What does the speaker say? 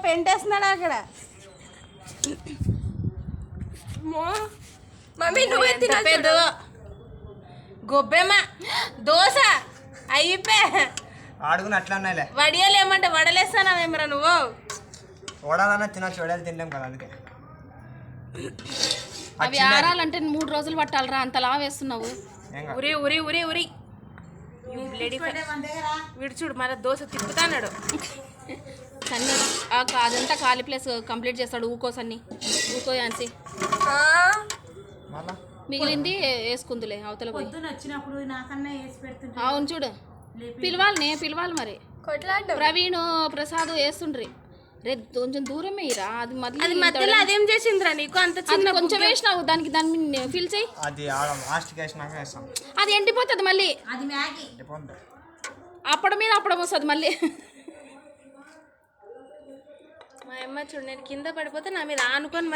పెంటేస్తున్నాడు అక్కడ. మమ్మీ నువ్వు పెద్ద గొబ్బెమ్మ దోశ అయిపోయా ఆడుకుని అట్లా ఉన్నాయిలే. వడియాలు ఏమంటే వడలేస్తానావేమరా నువ్వు? వడాలన్నా తినచ్చు, వడాలు తినలేం కదా అందుకే. అవి ఆరాలంటే 3 రోజులు పట్టాలరా, అంతలా వేస్తున్నావు. ఉరి ఉరి ఉరి ఉరి వీడు చూడు మన దోశ తిప్పుతాడు. సన్ని అదంతా ఖాళీ ప్లేస్ కంప్లీట్ చేస్తాడు. ఊకో సన్ని, ఊకో యాన్సి. మిగిలింది వేసుకుందులే అవతల పోయి. అవును చూడు, పిలవాలి మరి. ప్రవీణ్ ప్రసాద్ వేస్తుండ్రి. రే కొంచెం దూరం వేయరా, అది మధ్యలో అదేం చేసిందిరా నీకు? అంత చిన్న కొంచెం వేసినావు, దాన్ని ఫిల్ చేయి. అది ఎండిపోతుంది మళ్ళీ, అప్పడం మీద అప్పడం వస్తుంది మళ్ళీ. మా అమ్మ చూడు, నేను కింద పడిపోతే నా మీద ఆనుకొని